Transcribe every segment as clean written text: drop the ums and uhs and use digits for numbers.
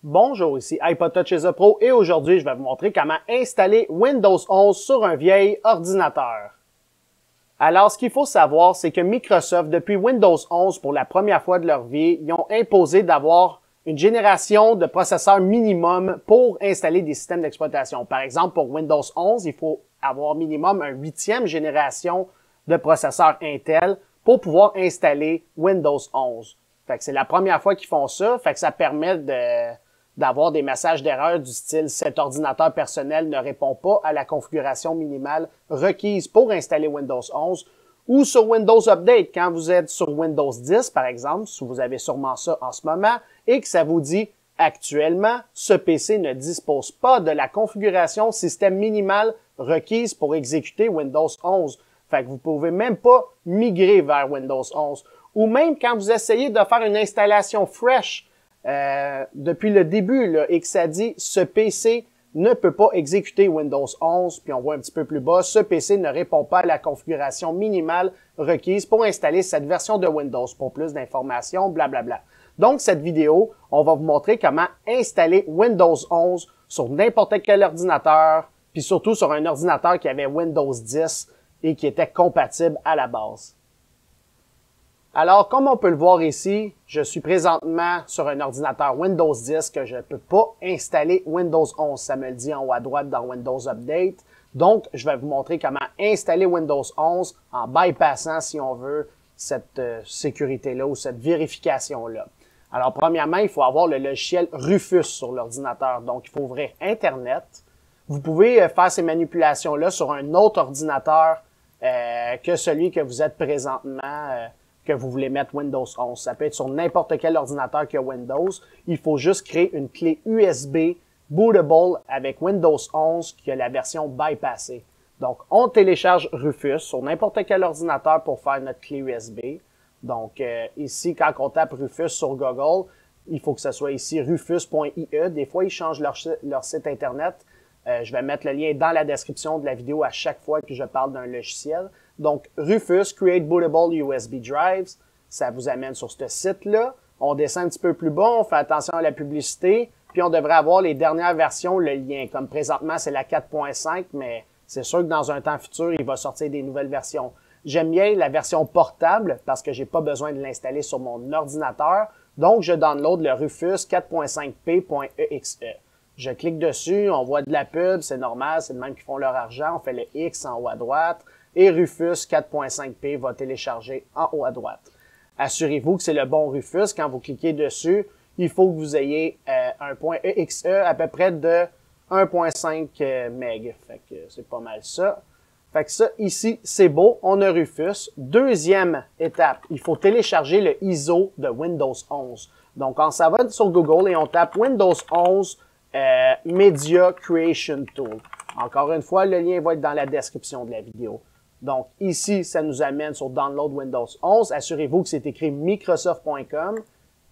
Bonjour, ici iPodTouch Pro et aujourd'hui, je vais vous montrer comment installer Windows 11 sur un vieil ordinateur. Alors, ce qu'il faut savoir, c'est que Microsoft, depuis Windows 11, pour la première fois de leur vie, ils ont imposé d'avoir une génération de processeurs minimum pour installer des systèmes d'exploitation. Par exemple, pour Windows 11, il faut avoir minimum une 8e génération de processeurs Intel pour pouvoir installer Windows 11. Fait que c'est la première fois qu'ils font ça, fait que ça permet d'avoir des messages d'erreur du style « Cet ordinateur personnel ne répond pas à la configuration minimale requise pour installer Windows 11 » ou sur Windows Update, quand vous êtes sur Windows 10, par exemple, si vous avez sûrement ça en ce moment, et que ça vous dit « Actuellement, ce PC ne dispose pas de la configuration système minimale requise pour exécuter Windows 11 ». Fait que vous pouvez même pas migrer vers Windows 11. Ou même quand vous essayez de faire une installation fresh, depuis le début, là, et que ça dit « Ce PC ne peut pas exécuter Windows 11 », puis on voit un petit peu plus bas « Ce PC ne répond pas à la configuration minimale requise pour installer cette version de Windows ». Pour plus d'informations, blablabla. Donc, cette vidéo, on va vous montrer comment installer Windows 11 sur n'importe quel ordinateur, puis surtout sur un ordinateur qui avait Windows 10 et qui était compatible à la base. Alors, comme on peut le voir ici, je suis présentement sur un ordinateur Windows 10 que je ne peux pas installer Windows 11. Ça me le dit en haut à droite dans Windows Update. Donc, je vais vous montrer comment installer Windows 11 en bypassant, si on veut, cette sécurité-là ou cette vérification-là. Alors, premièrement, il faut avoir le logiciel Rufus sur l'ordinateur. Donc, il faut ouvrir Internet. Vous pouvez faire ces manipulations-là sur un autre ordinateur que celui que vous êtes présentement que vous voulez mettre Windows 11. Ça peut être sur n'importe quel ordinateur qui a Windows. Il faut juste créer une clé USB bootable avec Windows 11 qui a la version bypassée. Donc, on télécharge Rufus sur n'importe quel ordinateur pour faire notre clé USB. Donc, ici, quand on tape Rufus sur Google, il faut que ce soit ici rufus.ie. Des fois, ils changent leur site Internet. Je vais mettre le lien dans la description de la vidéo à chaque fois que je parle d'un logiciel. Donc, Rufus, Create Bootable USB Drives, ça vous amène sur ce site-là. On descend un petit peu plus bas, on fait attention à la publicité, puis on devrait avoir les dernières versions, le lien. Comme présentement, c'est la 4.5, mais c'est sûr que dans un temps futur, il va sortir des nouvelles versions. J'aime bien la version portable parce que j'ai pas besoin de l'installer sur mon ordinateur. Donc, je download le Rufus 4.5p.exe. Je clique dessus, on voit de la pub, c'est normal, c'est le même qui font leur argent. On fait le X en haut à droite et Rufus 4.5p va télécharger en haut à droite. Assurez-vous que c'est le bon Rufus. Quand vous cliquez dessus, il faut que vous ayez un .exe à peu près de 1.5 MB. Fait que c'est pas mal ça. Fait que ça, ici, c'est beau, on a Rufus. Deuxième étape, il faut télécharger le ISO de Windows 11. Donc, on s'en va sur Google et on tape Windows 11 Media Creation Tool. Encore une fois, le lien va être dans la description de la vidéo. Donc, ici, ça nous amène sur Download Windows 11. Assurez-vous que c'est écrit Microsoft.com.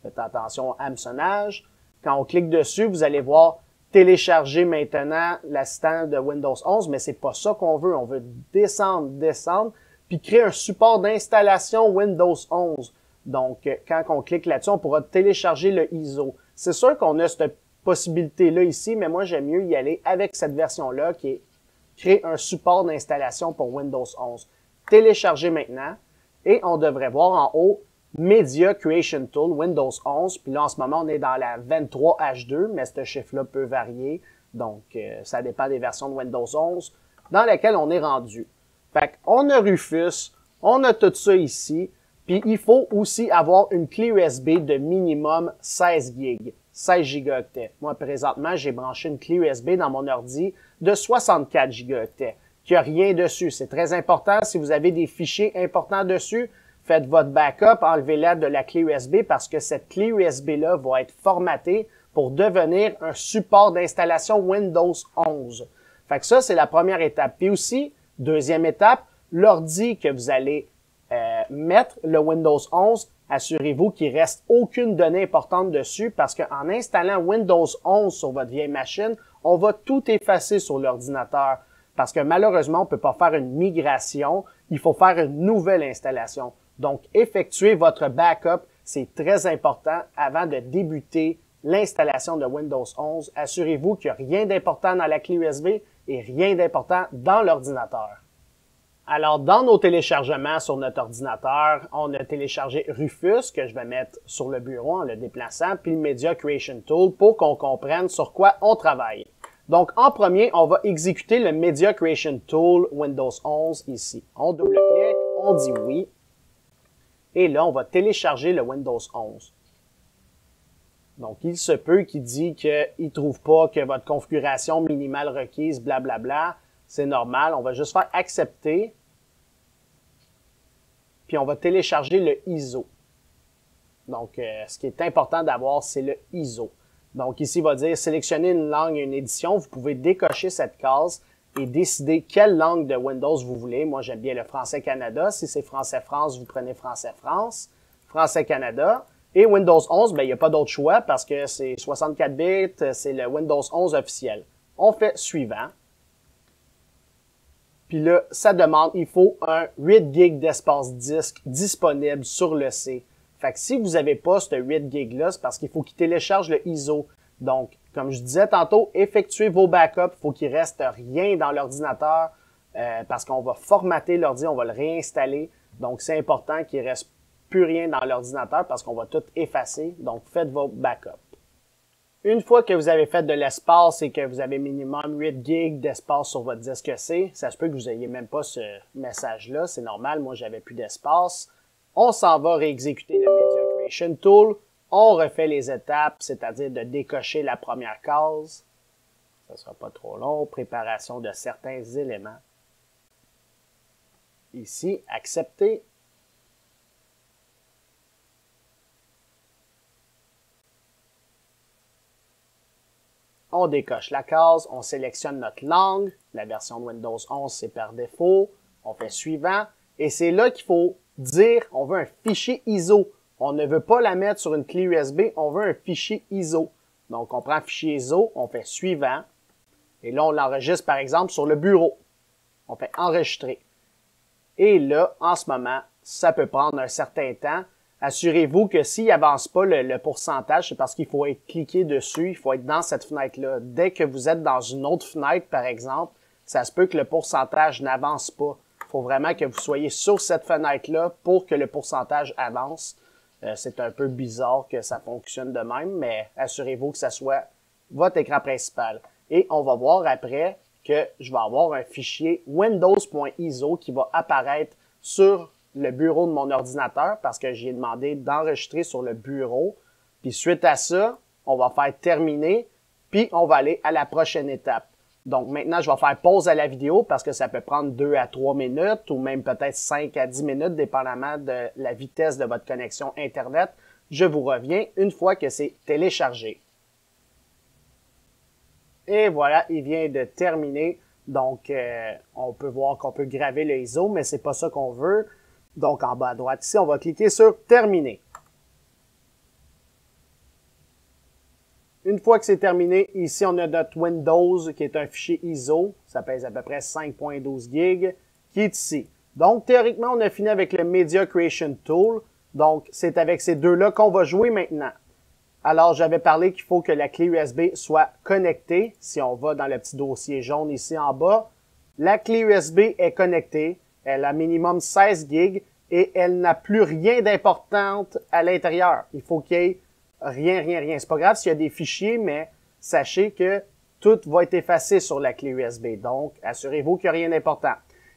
Faites attention à hameçonnage. Quand on clique dessus, vous allez voir télécharger maintenant l'assistant de Windows 11, mais c'est pas ça qu'on veut. On veut descendre, puis créer un support d'installation Windows 11. Donc, quand on clique là-dessus, on pourra télécharger le ISO. C'est sûr qu'on a cette possibilité-là ici, mais moi, j'aime mieux y aller avec cette version-là qui est créer un support d'installation pour Windows 11. Télécharger maintenant et on devrait voir en haut Media Creation Tool Windows 11. Puis là, en ce moment, on est dans la 23H2, mais ce chiffre-là peut varier. Donc, ça dépend des versions de Windows 11 dans lesquelles on est rendu. Fait qu'on a Rufus, on a tout ça ici. Puis il faut aussi avoir une clé USB de minimum 16 GB. 16 gigaoctets. Moi, présentement, j'ai branché une clé USB dans mon ordi de 64 gigaoctets, qui a rien dessus. C'est très important. Si vous avez des fichiers importants dessus, faites votre backup, enlevez-la de la clé USB parce que cette clé USB-là va être formatée pour devenir un support d'installation Windows 11. Fait que ça, c'est la première étape. Puis aussi, deuxième étape, l'ordi que vous allez mettre le Windows 11, assurez-vous qu'il reste aucune donnée importante dessus parce qu'en installant Windows 11 sur votre vieille machine, on va tout effacer sur l'ordinateur parce que malheureusement, on ne peut pas faire une migration. Il faut faire une nouvelle installation. Donc, effectuez votre backup. C'est très important avant de débuter l'installation de Windows 11, assurez-vous qu'il n'y a rien d'important dans la clé USB et rien d'important dans l'ordinateur. Alors, dans nos téléchargements sur notre ordinateur, on a téléchargé Rufus, que je vais mettre sur le bureau en le déplaçant, puis le Media Creation Tool pour qu'on comprenne sur quoi on travaille. Donc, en premier, on va exécuter le Media Creation Tool Windows 11 ici. On double-clique, on dit oui, et là, on va télécharger le Windows 11. Donc, il se peut qu'il dit qu'il ne trouve pas que votre configuration minimale requise, blablabla. C'est normal, on va juste faire accepter. Puis on va télécharger le ISO. Donc, ce qui est important d'avoir, c'est le ISO. Donc ici, il va dire sélectionner une langue et une édition. Vous pouvez décocher cette case et décider quelle langue de Windows vous voulez. Moi, j'aime bien le Français Canada. Si c'est Français France, vous prenez Français France, Français Canada. Et Windows 11, ben, il n'y a pas d'autre choix parce que c'est 64 bits, c'est le Windows 11 officiel. On fait suivant. Puis là, ça demande, il faut un 8 GB d'espace disque disponible sur le C. Fait que si vous n'avez pas ce 8 GB-là, c'est parce qu'il faut qu'il télécharge le ISO. Donc, comme je disais tantôt, effectuez vos backups. Il faut qu'il reste rien dans l'ordinateur parce qu'on va formater l'ordi, on va le réinstaller. Donc, c'est important qu'il reste plus rien dans l'ordinateur parce qu'on va tout effacer. Donc, faites vos backups. Une fois que vous avez fait de l'espace et que vous avez minimum 8 GB d'espace sur votre disque C, ça se peut que vous n'ayez même pas ce message-là, c'est normal, moi j'avais plus d'espace. On s'en va réexécuter le Media Creation Tool, on refait les étapes, c'est-à-dire de décocher la première case. Ça sera pas trop long, préparation de certains éléments. Ici, accepter. On décoche la case, on sélectionne notre langue. La version de Windows 11, c'est par défaut. On fait suivant. Et c'est là qu'il faut dire, on veut un fichier ISO. On ne veut pas la mettre sur une clé USB, on veut un fichier ISO. Donc, on prend un fichier ISO, on fait suivant. Et là, on l'enregistre, par exemple, sur le bureau. On fait enregistrer. Et là, en ce moment, ça peut prendre un certain temps. Assurez-vous que s'il n'avance pas le pourcentage, c'est parce qu'il faut être cliqué dessus, il faut être dans cette fenêtre-là. Dès que vous êtes dans une autre fenêtre, par exemple, ça se peut que le pourcentage n'avance pas. Il faut vraiment que vous soyez sur cette fenêtre-là pour que le pourcentage avance. C'est un peu bizarre que ça fonctionne de même, mais assurez-vous que ça soit votre écran principal. Et on va voir après que je vais avoir un fichier windows.iso qui va apparaître sur le bureau de mon ordinateur parce que j'ai demandé d'enregistrer sur le bureau. Puis suite à ça, on va faire terminer, puis on va aller à la prochaine étape. Donc maintenant, je vais faire pause à la vidéo parce que ça peut prendre 2 à 3 minutes ou même peut-être 5 à 10 minutes, dépendamment de la vitesse de votre connexion Internet. Je vous reviens une fois que c'est téléchargé. Et voilà, il vient de terminer. Donc, on peut voir qu'on peut graver le ISO, mais c'est pas ça qu'on veut. Donc, en bas à droite ici, on va cliquer sur « Terminer ». Une fois que c'est terminé, ici, on a notre Windows qui est un fichier ISO. Ça pèse à peu près 5.12 GB, qui est ici. Donc, théoriquement, on a fini avec le Media Creation Tool. Donc, c'est avec ces deux-là qu'on va jouer maintenant. Alors, j'avais parlé qu'il faut que la clé USB soit connectée. Si on va dans le petit dossier jaune ici en bas, la clé USB est connectée. Elle a minimum 16 GB et elle n'a plus rien d'important à l'intérieur. Il faut qu'il y ait rien. C'est pas grave s'il y a des fichiers, mais sachez que tout va être effacé sur la clé USB. Donc, assurez-vous qu'il n'y a rien d'important.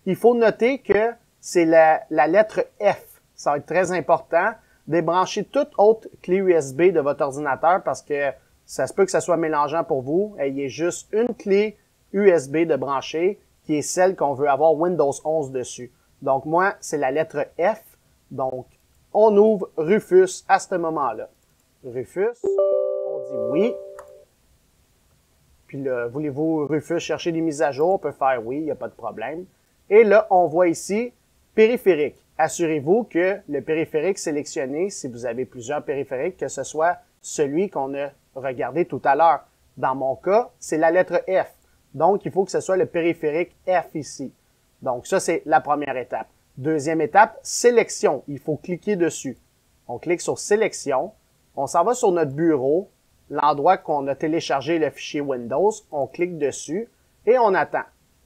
Il faut noter que c'est la lettre F. Ça va être très important. Débranchez toute autre clé USB de votre ordinateur parce que ça se peut que ça soit mélangeant pour vous. Ayez juste une clé USB de brancher qui est celle qu'on veut avoir Windows 11 dessus. Donc moi, c'est la lettre F. Donc, on ouvre Rufus à ce moment-là. Rufus, on dit oui. Puis là, voulez-vous Rufus chercher des mises à jour? On peut faire oui, il n'y a pas de problème. Et là, on voit ici périphérique. Assurez-vous que le périphérique sélectionné, si vous avez plusieurs périphériques, que ce soit celui qu'on a regardé tout à l'heure. Dans mon cas, c'est la lettre F. Donc, il faut que ce soit le périphérique F ici. Donc, ça, c'est la première étape. Deuxième étape, sélection. Il faut cliquer dessus. On clique sur sélection. On s'en va sur notre bureau. l'endroit qu'on a téléchargé le fichier Windows, on clique dessus et on attend.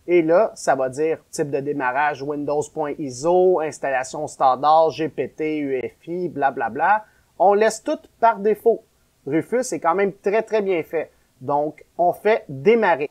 Et là, ça va dire type de démarrage Windows.ISO, installation standard, GPT, UEFI, blablabla. On laisse tout par défaut. Rufus est quand même très très bien fait. Donc, on fait démarrer.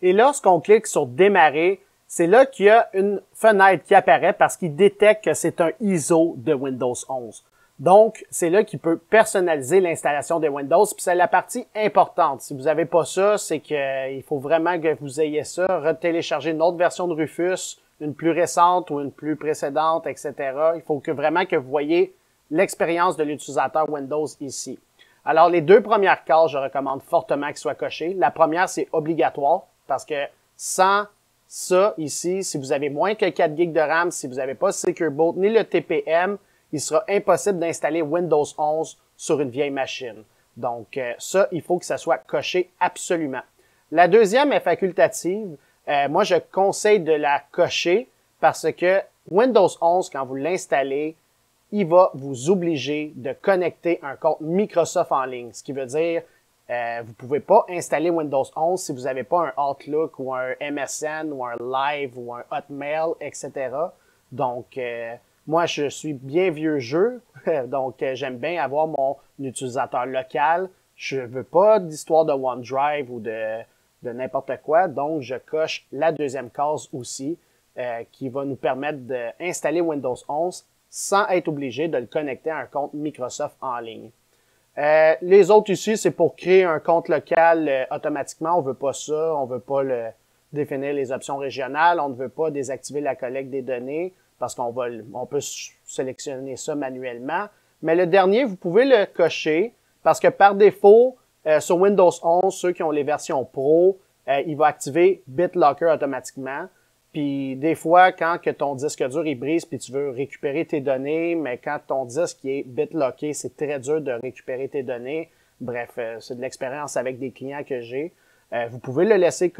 Et lorsqu'on clique sur démarrer, c'est là qu'il y a une fenêtre qui apparaît parce qu'il détecte que c'est un ISO de Windows 11. Donc, c'est là qu'il peut personnaliser l'installation de Windows, puis c'est la partie importante. Si vous n'avez pas ça, c'est qu'il faut vraiment que vous ayez ça, retélécharger une autre version de Rufus, une plus récente ou une plus précédente, etc. Il faut vraiment que vous voyez l'expérience de l'utilisateur Windows ici. Alors, les deux premières cases, je recommande fortement qu'elles soient cochées. La première, c'est obligatoire, parce que sans ça, ici, si vous avez moins que 4 GB de RAM, si vous n'avez pas Secure Boot ni le TPM, il sera impossible d'installer Windows 11 sur une vieille machine. Donc, ça, il faut que ça soit coché absolument. La deuxième est facultative. Moi, je conseille de la cocher parce que Windows 11, quand vous l'installez, il va vous obliger de connecter un compte Microsoft en ligne. Ce qui veut dire, vous pouvez pas installer Windows 11 si vous n'avez pas un Outlook ou un MSN ou un Live ou un Hotmail, etc. Donc, moi, je suis bien vieux jeu, donc j'aime bien avoir mon utilisateur local. Je veux pas d'histoire de OneDrive ou de n'importe quoi, donc je coche la deuxième case aussi, qui va nous permettre d'installer Windows 11 sans être obligé de le connecter à un compte Microsoft en ligne. Les autres ici, c'est pour créer un compte local automatiquement. On veut pas ça, on veut pas définir les options régionales, on ne veut pas désactiver la collecte des données parce qu'on peut sélectionner ça manuellement. Mais le dernier, vous pouvez le cocher parce que par défaut, sur Windows 11, ceux qui ont les versions Pro, il va activer BitLocker automatiquement. Puis des fois, quand que ton disque dur il brise puis tu veux récupérer tes données, mais quand ton disque est bitlocké, c'est très dur de récupérer tes données. Bref, c'est de l'expérience avec des clients que j'ai. Vous pouvez le laisser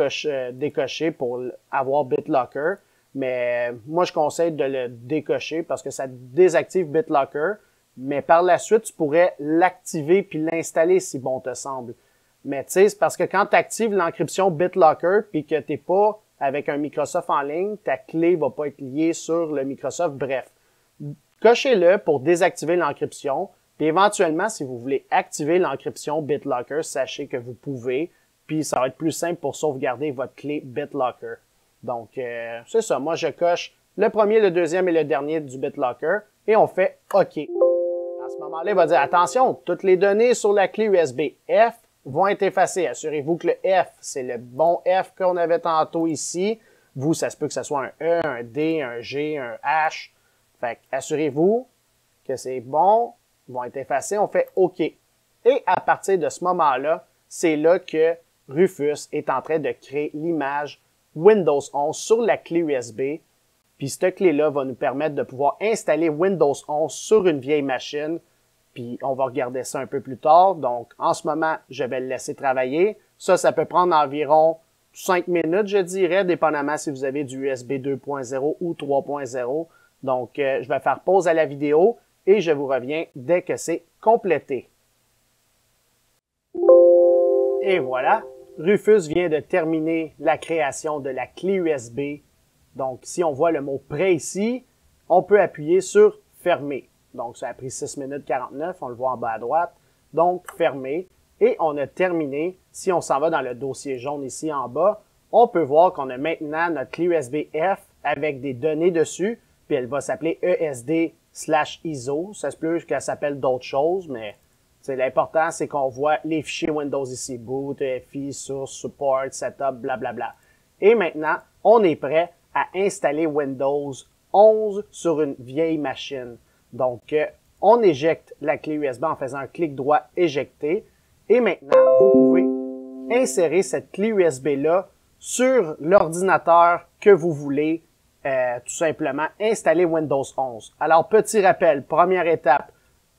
décocher pour avoir BitLocker, mais moi je conseille de le décocher parce que ça désactive BitLocker, mais par la suite tu pourrais l'activer puis l'installer si bon te semble. Mais tu sais, c'est parce que quand tu actives l'encryption BitLocker puis que t'es pas avec un Microsoft en ligne, ta clé va pas être liée sur le Microsoft. Bref, cochez-le pour désactiver l'encryption. Puis éventuellement, si vous voulez activer l'encryption BitLocker, sachez que vous pouvez. Puis ça va être plus simple pour sauvegarder votre clé BitLocker. Donc, c'est ça. Moi, je coche le premier, le deuxième et le dernier du BitLocker. Et on fait OK. À ce moment-là, il va dire, attention, toutes les données sur la clé USB F vont être effacées. Assurez-vous que le F, c'est le bon F qu'on avait tantôt ici. Vous, ça se peut que ce soit un E, un D, un G, un H. Fait assurez-vous que c'est bon. Ils vont être effacés. On fait OK. Et à partir de ce moment-là, c'est là que Rufus est en train de créer l'image Windows 11 sur la clé USB. Puis cette clé-là va nous permettre de pouvoir installer Windows 11 sur une vieille machine. Puis on va regarder ça un peu plus tard. Donc, en ce moment, je vais le laisser travailler. Ça peut prendre environ 5 minutes, je dirais, dépendamment si vous avez du USB 2.0 ou 3.0. Donc, je vais faire pause à la vidéo et je vous reviens dès que c'est complété. Et voilà, Rufus vient de terminer la création de la clé USB. Donc, si on voit le mot « Prêt » ici, on peut appuyer sur « Fermer ». Donc, ça a pris 6 minutes 49, on le voit en bas à droite. Donc, fermé. Et on a terminé. Si on s'en va dans le dossier jaune ici en bas, on peut voir qu'on a maintenant notre clé USB F avec des données dessus. Puis elle va s'appeler ESD/ISO. Ça se peut qu'elle s'appelle d'autres choses, mais l'important, c'est qu'on voit les fichiers Windows ici. Boot, EFI, source, support, setup, blablabla. Et maintenant, on est prêt à installer Windows 11 sur une vieille machine. Donc, on éjecte la clé USB en faisant un clic droit éjecter. Et maintenant, vous pouvez insérer cette clé USB-là sur l'ordinateur que vous voulez, tout simplement installer Windows 11. Alors, petit rappel, première étape,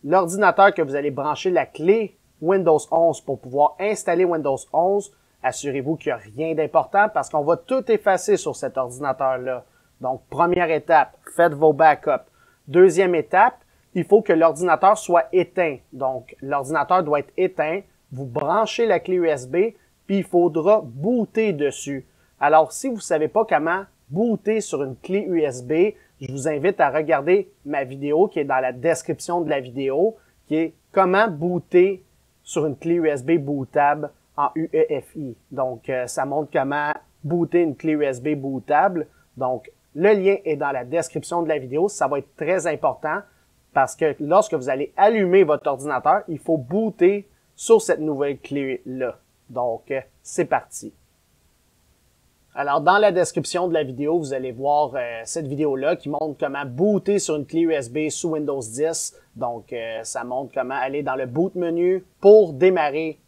l'ordinateur que vous allez brancher la clé Windows 11 pour pouvoir installer Windows 11, assurez-vous qu'il n'y a rien d'important parce qu'on va tout effacer sur cet ordinateur-là. Donc, première étape, faites vos backups. Deuxième étape, il faut que l'ordinateur soit éteint. Donc, l'ordinateur doit être éteint vous branchez la clé USB, puis il faudra booter dessus. Alors, si vous ne savez pas comment booter sur une clé USB, je vous invite à regarder ma vidéo qui est dans la description de la vidéo, qui est comment booter sur une clé USB bootable en UEFI. Donc, ça montre comment booter une clé USB bootable. Donc, le lien est dans la description de la vidéo. Ça va être très important parce que lorsque vous allez allumer votre ordinateur, il faut booter sur cette nouvelle clé-là. Donc, c'est parti. Alors, dans la description de la vidéo, vous allez voir cette vidéo-là qui montre comment booter sur une clé USB sous Windows 10. Donc, ça montre comment aller dans le boot menu pour démarrer,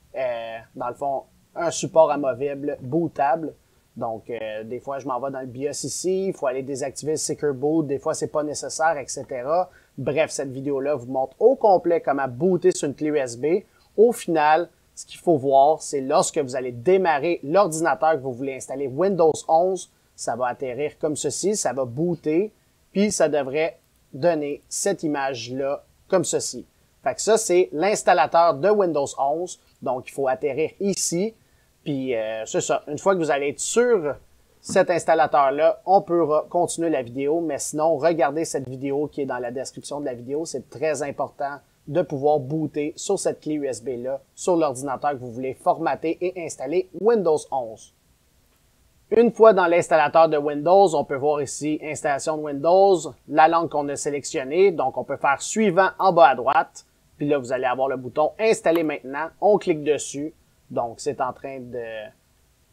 dans le fond, un support amovible bootable. Donc, des fois, je m'en vais dans le BIOS ici, il faut aller désactiver le Secure Boot, des fois, c'est pas nécessaire, etc. Bref, cette vidéo-là vous montre au complet comment booter sur une clé USB. Au final, ce qu'il faut voir, c'est lorsque vous allez démarrer l'ordinateur que vous voulez installer Windows 11, ça va atterrir comme ceci, ça va booter, puis ça devrait donner cette image-là comme ceci. Fait que ça, c'est l'installateur de Windows 11, donc il faut atterrir ici, puis c'est ça. Une fois que vous allez être sur cet installateur-là, on peut continuer la vidéo, mais sinon, regardez cette vidéo qui est dans la description de la vidéo, c'est très important de pouvoir booter sur cette clé USB-là, sur l'ordinateur que vous voulez formater et installer Windows 11. Une fois dans l'installateur de Windows, on peut voir ici installation de Windows, la langue qu'on a sélectionnée, donc on peut faire suivant en bas à droite, puis là vous allez avoir le bouton installer maintenant, on clique dessus, donc c'est en train de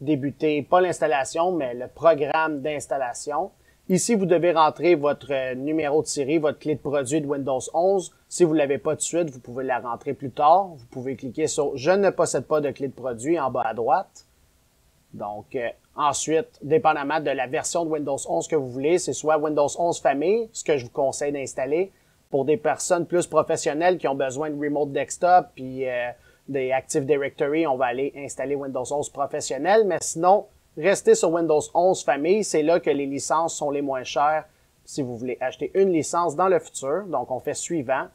débuter, pas l'installation, mais le programme d'installation. Ici, vous devez rentrer votre numéro de série, votre clé de produit de Windows 11. Si vous ne l'avez pas tout de suite, vous pouvez la rentrer plus tard. Vous pouvez cliquer sur « Je ne possède pas de clé de produit » en bas à droite. Donc, ensuite, dépendamment de la version de Windows 11 que vous voulez, c'est soit Windows 11 Famille, ce que je vous conseille d'installer. Pour des personnes plus professionnelles qui ont besoin de Remote Desktop puis des Active Directory, on va aller installer Windows 11 Professionnel. Mais sinon, restez sur Windows 11 Famille, c'est là que les licences sont les moins chères si vous voulez acheter une licence dans le futur. Donc, on fait suivant.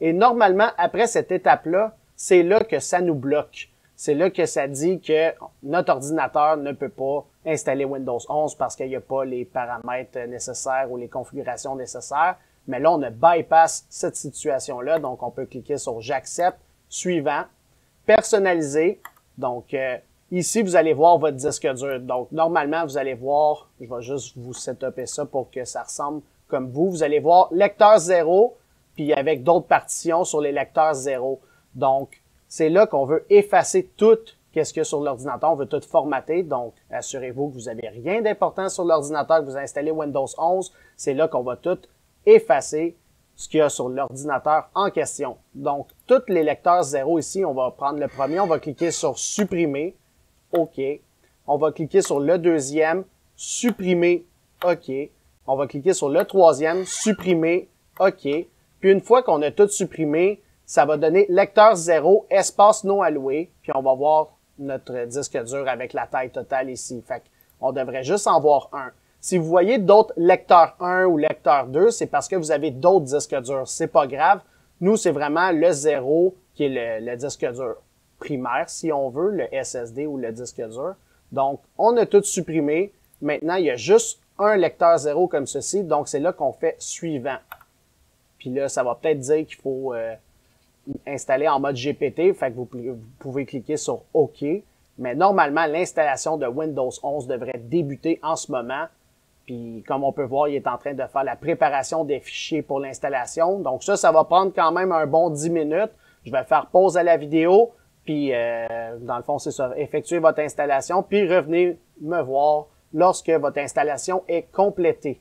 Et normalement, après cette étape-là, c'est là que ça nous bloque. C'est là que ça dit que notre ordinateur ne peut pas installer Windows 11 parce qu'il n'y a pas les paramètres nécessaires ou les configurations nécessaires. Mais là, on ne bypass cette situation-là. Donc, on peut cliquer sur « J'accepte »,« Suivant »,« Personnaliser ». Donc, ici, vous allez voir votre disque dur. Donc, normalement, vous allez voir, je vais juste vous setuper ça pour que ça ressemble comme vous. Vous allez voir lecteur 0, puis avec d'autres partitions sur les lecteurs 0. Donc, c'est là qu'on veut effacer tout qu'est-ce qu'il y a sur l'ordinateur. On veut tout formater. Donc, assurez-vous que vous n'avez rien d'important sur l'ordinateur, que vous installez Windows 11. C'est là qu'on va tout effacer ce qu'il y a sur l'ordinateur en question. Donc, tous les lecteurs 0 ici, on va prendre le premier, on va cliquer sur « Supprimer ». OK. On va cliquer sur le deuxième, supprimer, OK. On va cliquer sur le troisième, supprimer, OK. Puis une fois qu'on a tout supprimé, ça va donner lecteur 0, espace non alloué, puis on va voir notre disque dur avec la taille totale ici. Fait qu'on devrait juste en voir un. Si vous voyez d'autres lecteurs 1 ou lecteur 2, c'est parce que vous avez d'autres disques durs. C'est pas grave. Nous, c'est vraiment le 0 qui est le disque dur primaire, si on veut, le SSD ou le disque dur. Donc, on a tout supprimé. Maintenant, il y a juste un lecteur 0 comme ceci. Donc, c'est là qu'on fait suivant. Puis là, ça va peut-être dire qu'il faut installer en mode GPT. Fait que vous pouvez cliquer sur OK. Mais normalement, l'installation de Windows 11 devrait débuter en ce moment. Puis, comme on peut voir, il est en train de faire la préparation des fichiers pour l'installation. Donc, ça va prendre quand même un bon 10 minutes. Je vais faire pause à la vidéo. Puis, dans le fond, c'est ça. Effectuez votre installation, puis revenez me voir lorsque votre installation est complétée.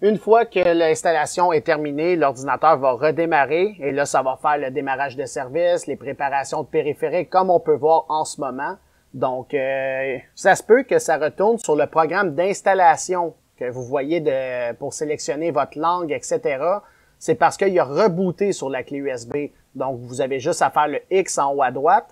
Une fois que l'installation est terminée, l'ordinateur va redémarrer. Et là, ça va faire le démarrage de service, les préparations de périphériques, comme on peut voir en ce moment. Donc, ça se peut que ça retourne sur le programme d'installation que vous voyez pour sélectionner votre langue, etc. C'est parce qu'il a rebooté sur la clé USB. Donc, vous avez juste à faire le X en haut à droite.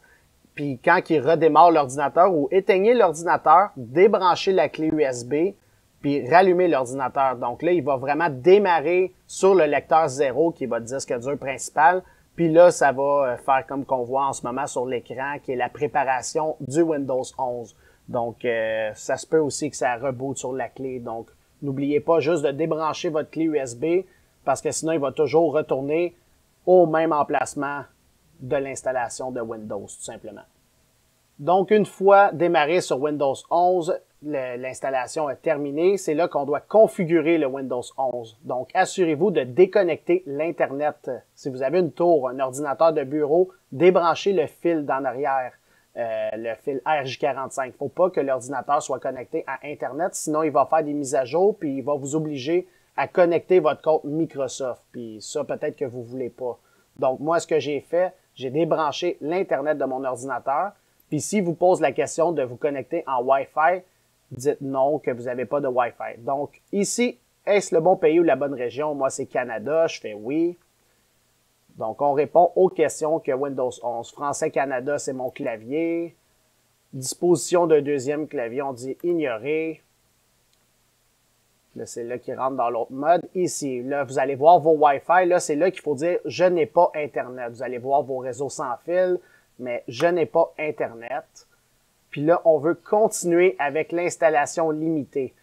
Puis, quand il redémarre l'ordinateur ou éteignez l'ordinateur, débranchez la clé USB, puis rallumez l'ordinateur. Donc là, il va vraiment démarrer sur le lecteur 0, qui est votre disque dur principal. Puis là, ça va faire comme qu'on voit en ce moment sur l'écran, qui est la préparation du Windows 11. Donc, ça se peut aussi que ça reboot sur la clé. Donc, n'oubliez pas juste de débrancher votre clé USB parce que sinon, il va toujours retourner au même emplacement de l'installation de Windows, tout simplement. Donc, une fois démarré sur Windows 11, l'installation est terminée. C'est là qu'on doit configurer le Windows 11. Donc, assurez-vous de déconnecter l'Internet. Si vous avez une tour, un ordinateur de bureau, débranchez le fil d'en arrière, le fil RJ45. Il ne faut pas que l'ordinateur soit connecté à Internet, sinon il va faire des mises à jour, puis il va vous obliger à connecter votre compte Microsoft. Puis ça, peut-être que vous ne voulez pas. Donc, moi, ce que j'ai fait, j'ai débranché l'Internet de mon ordinateur. Puis s'il vous pose la question de vous connecter en Wi-Fi, dites non, que vous n'avez pas de Wi-Fi. Donc ici, est-ce le bon pays ou la bonne région? Moi, c'est Canada, je fais oui. Donc on répond aux questions que Windows 11. Français-Canada, c'est mon clavier. Disposition d'un deuxième clavier, on dit ignorer. Là, c'est là qui rentre dans l'autre mode. Ici, là, vous allez voir vos Wi-Fi. Là, c'est là qu'il faut dire « Je n'ai pas Internet ». Vous allez voir vos réseaux sans fil. Mais je n'ai pas Internet. Puis là, on veut continuer avec l'installation limitée.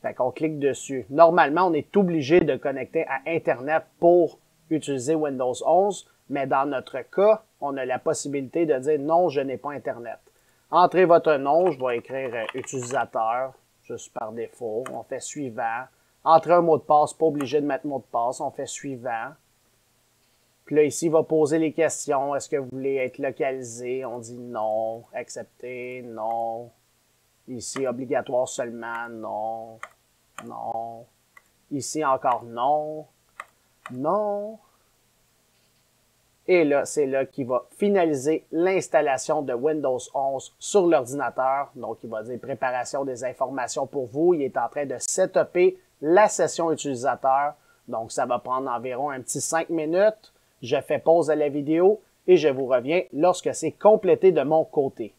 Fait qu'on clique dessus. Normalement, on est obligé de connecter à Internet pour utiliser Windows 11, mais dans notre cas, on a la possibilité de dire non, je n'ai pas Internet. Entrez votre nom, je vais écrire utilisateur, juste par défaut. On fait suivant. Entrez un mot de passe, pas obligé de mettre mot de passe, on fait suivant. Puis là, ici, il va poser les questions. Est-ce que vous voulez être localisé? On dit non. Accepter, non. Ici, obligatoire seulement, non. Non. Ici, encore non. Non. Et là, c'est là qu'il va finaliser l'installation de Windows 11 sur l'ordinateur. Donc, il va dire préparation des informations pour vous. Il est en train de setuper la session utilisateur. Donc, ça va prendre environ un petit 5 minutes. Je fais pause à la vidéo et je vous reviens lorsque c'est complété de mon côté.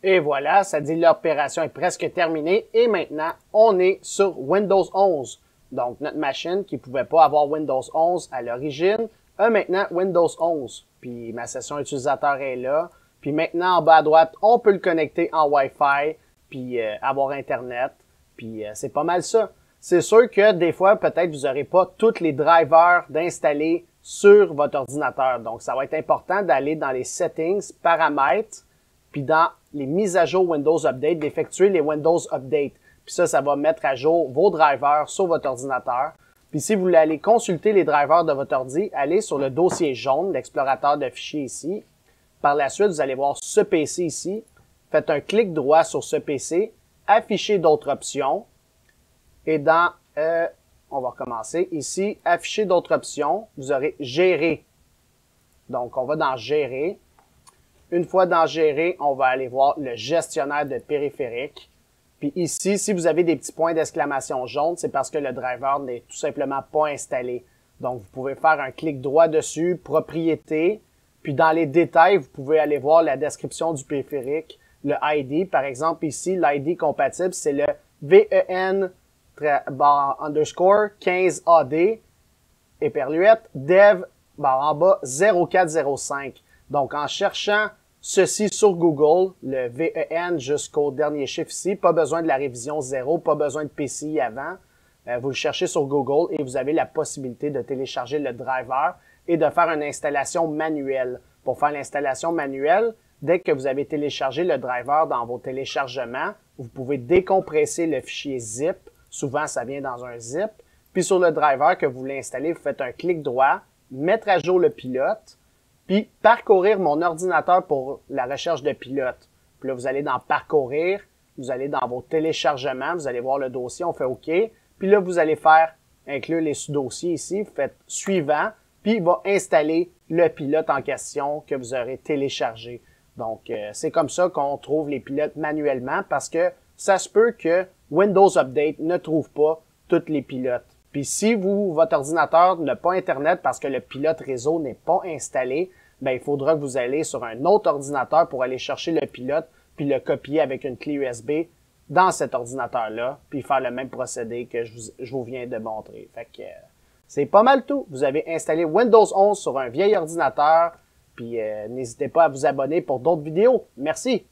Et voilà, ça dit l'opération est presque terminée et maintenant, on est sur Windows 11. Donc, notre machine qui ne pouvait pas avoir Windows 11 à l'origine a maintenant Windows 11. Puis, ma session utilisateur est là. Puis maintenant, en bas à droite, on peut le connecter en Wi-Fi puis avoir Internet. Puis, c'est pas mal ça. C'est sûr que des fois, peut-être, vous n'aurez pas tous les drivers d'installer sur votre ordinateur. Donc, ça va être important d'aller dans les settings, paramètres, puis dans les mises à jour Windows Update, d'effectuer les Windows Update. Puis ça va mettre à jour vos drivers sur votre ordinateur. Puis si vous voulez aller consulter les drivers de votre ordi, allez sur le dossier jaune, l'explorateur de fichiers ici. Par la suite, vous allez voir ce PC ici. Faites un clic droit sur ce PC, afficher d'autres options. Et dans, on va recommencer, ici, afficher d'autres options, vous aurez gérer. Donc, on va dans gérer. Une fois dans gérer, on va aller voir le gestionnaire de périphériques. Puis ici, si vous avez des petits points d'exclamation jaune, c'est parce que le driver n'est tout simplement pas installé. Donc, vous pouvez faire un clic droit dessus, propriétés. Puis dans les détails, vous pouvez aller voir la description du périphérique, le ID. Par exemple, ici, l'ID compatible, c'est le VEN underscore 15AD, éperluette, dev, barre en bas, 0405. Donc, en cherchant ceci sur Google, le VEN jusqu'au dernier chiffre ici, pas besoin de la révision 0, pas besoin de PCI avant. Vous le cherchez sur Google et vous avez la possibilité de télécharger le driver et de faire une installation manuelle. Pour faire l'installation manuelle, dès que vous avez téléchargé le driver dans vos téléchargements, vous pouvez décompresser le fichier zip. Souvent, ça vient dans un zip. Puis sur le driver que vous voulez installer, vous faites un clic droit, mettre à jour le pilote, puis parcourir mon ordinateur pour la recherche de pilote. Puis là, vous allez dans parcourir, vous allez dans vos téléchargements, vous allez voir le dossier, on fait OK. Puis là, vous allez faire inclure les sous-dossiers ici, vous faites suivant, puis il va installer le pilote en question que vous aurez téléchargé. Donc, c'est comme ça qu'on trouve les pilotes manuellement parce que ça se peut que Windows Update ne trouve pas tous les pilotes. Puis si votre ordinateur n'a pas Internet parce que le pilote réseau n'est pas installé, ben il faudra que vous allez sur un autre ordinateur pour aller chercher le pilote puis le copier avec une clé USB dans cet ordinateur-là, puis faire le même procédé que je vous viens de montrer. Fait que C'est pas mal tout. Vous avez installé Windows 11 sur un vieil ordinateur, puis n'hésitez pas à vous abonner pour d'autres vidéos. Merci!